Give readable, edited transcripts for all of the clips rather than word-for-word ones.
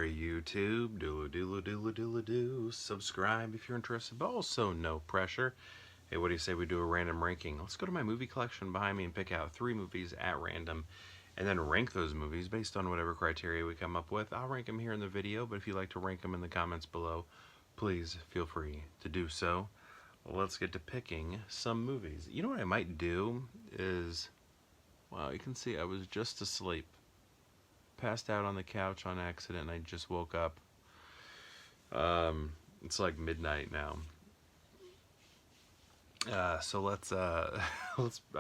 YouTube. Do. Subscribe if you're interested, but also no pressure. Hey, what do you say we do a random ranking? Let's go to my movie collection behind me and pick out 3 movies at random and then rank those movies based on whatever criteria we come up with. I'll rank them here in the video, but if you'd like to rank them in the comments below, please feel free to do so. Let's get to picking some movies. You know what I might do is, wow, you can see I was just asleep. Passed out on the couch on accident and I just woke up. It's like midnight now. So let's I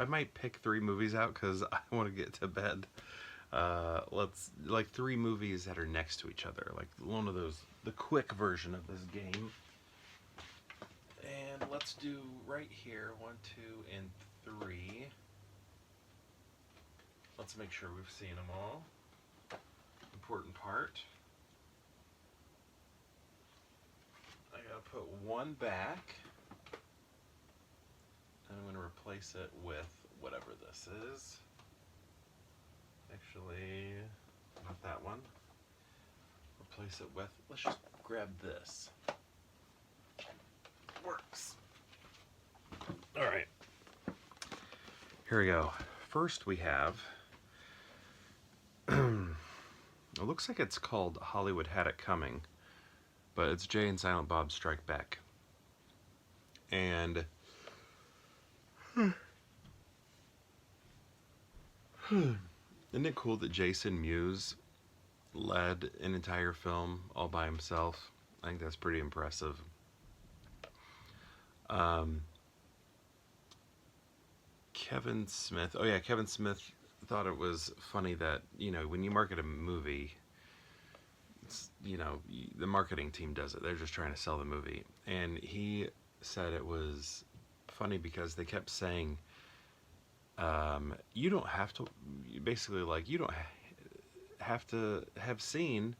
might pick 3 movies out because I want to get to bed. Let's, like, 3 movies that are next to each other, like one of those, the quick version of this game. And let's do right here 1, 2, and 3. Let's make sure we've seen them all. Important part. I gotta put 1 back. And I'm gonna replace it with whatever this is. Actually, not that one. Replace it with, let's just grab this. Works. Alright. Here we go. First we have, it looks like it's called Hollywood Had It Coming, but it's Jay and Silent Bob Strike Back. And isn't it cool that Jason Mewes led an entire film all by himself? I think that's pretty impressive. Kevin Smith. Oh yeah, Kevin Smith thought it was funny that, you know, when you market a movie, it's, you know, the marketing team does it. They're just trying to sell the movie. And he said it was funny because they kept saying, you don't have to, basically, like, you don't have to have seen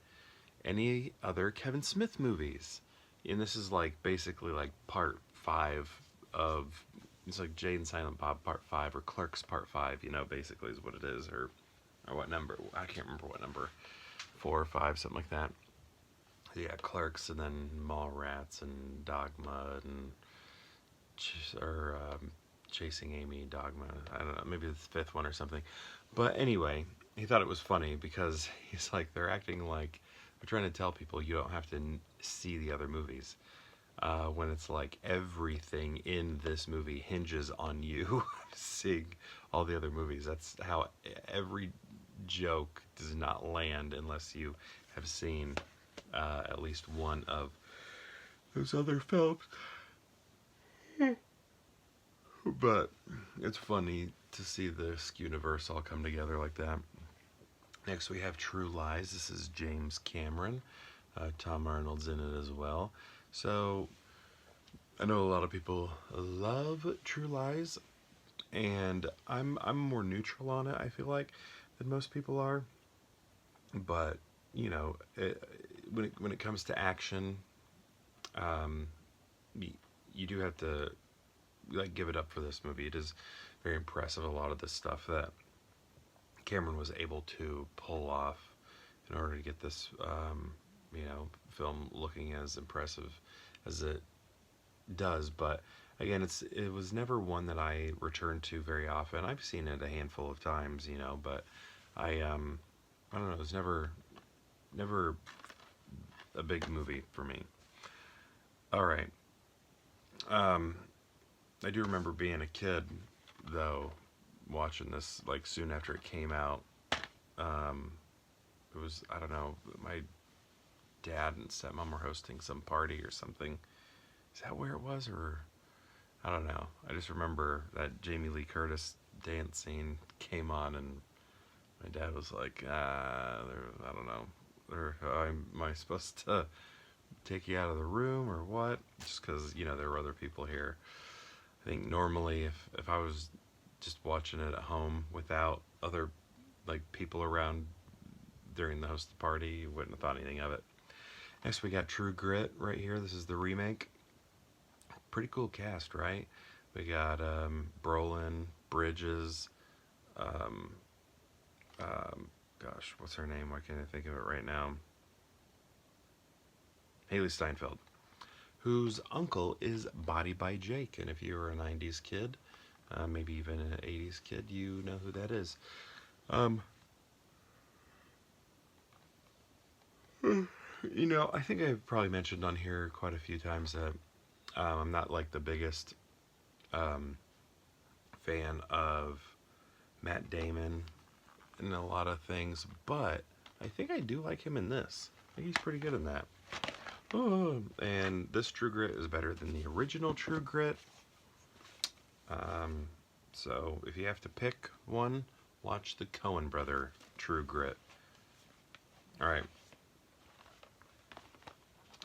any other Kevin Smith movies. And this is like basically like part 5 of, it's like Jay and Silent Bob part 5 or Clerks part 5, you know, basically is what it is, or what number, I can't remember what number, 4 or 5, something like that. Yeah, Clerks, and then Mallrats and Dogma, and Chasing Amy, Dogma, I don't know, maybe the 5th one or something. But anyway, he thought it was funny because he's like, they're acting like they're trying to tell people you don't have to see the other movies. When it's like everything in this movie hinges on you seeing all the other movies. That's how every joke does not land unless you have seen at least one of those other films. But it's funny to see this universe all come together like that. Next we have True Lies. This is James Cameron. Tom Arnold's in it as well. So I know a lot of people love True Lies, and I'm more neutral on it, I feel like, than most people are. But, you know, when it comes to action, you do have to, like, give it up for this movie. It is very impressive, a lot of the stuff that Cameron was able to pull off in order to get this you know, film looking as impressive as it does. But again, it was never one that I returned to very often. I've seen it a handful of times, you know, but I don't know, it was never a big movie for me. All right. I do remember being a kid, though, watching this, like, soon after it came out. It was, I don't know, my dad and stepmom were hosting some party or something. Is that where it was? Or I don't know. I just remember that Jamie Lee Curtis dance scene came on, and my dad was like, I don't know, am I supposed to take you out of the room or what? Just because, you know, there were other people here. I think normally if I was just watching it at home without other, like, people around during the hosted party, you wouldn't have thought anything of it. Next we got True Grit right here. This is the remake. Pretty cool cast, right? We got Brolin, Bridges, gosh, what's her name? Why can't I think of it right now? Haley Steinfeld, whose uncle is Body by Jake. And if you were a 90s kid, maybe even an 80s kid, you know who that is. Um, I think I've probably mentioned on here quite a few times that I'm not like the biggest um, fan of Matt Damon in a lot of things, but I think I do like him in this. I think he's pretty good in that. Oh, and this True Grit is better than the original True Grit. So if you have to pick one, watch the Coen brother True Grit. All right.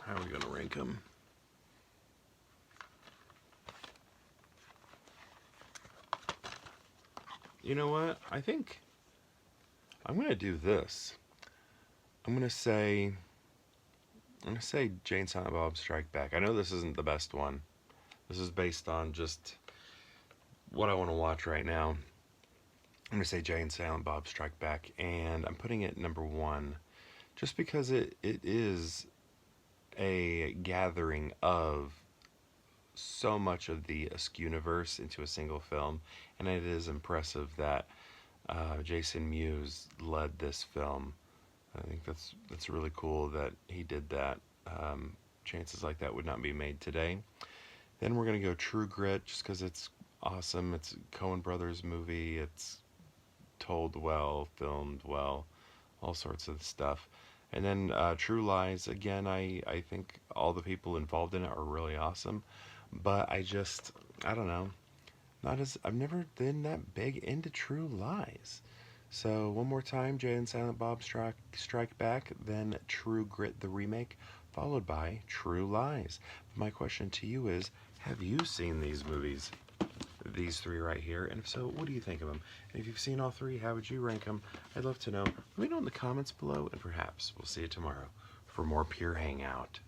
How are we going to rank them? You know what? I think I'm going to do this. I'm going to say Jane Silent Bob Strike Back. I know this isn't the best one. This is based on just what I want to watch right now. I'm going to say Jane Silent Bob Strike Back, and I'm putting it number 1 just because it is a gathering of so much of the Askew-universe into a single film, and it is impressive that Jason Mewes led this film. I think that's really cool that he did that. Chances like that would not be made today. Then we're gonna go True Grit, just because it's awesome. It's a Coen Brothers movie. It's told well, filmed well, all sorts of stuff. And then True Lies, again, I think all the people involved in it are really awesome. But I don't know. I've never been that big into True Lies. So one more time, Jay and Silent Bob Strike Back, then True Grit the remake, followed by True Lies. My question to you is, have you seen these movies? These 3 right here, and if so, what do you think of them? And if you've seen all 3, how would you rank them? I'd love to know. Let me know in the comments below, and perhaps we'll see you tomorrow for more Pure Hangout.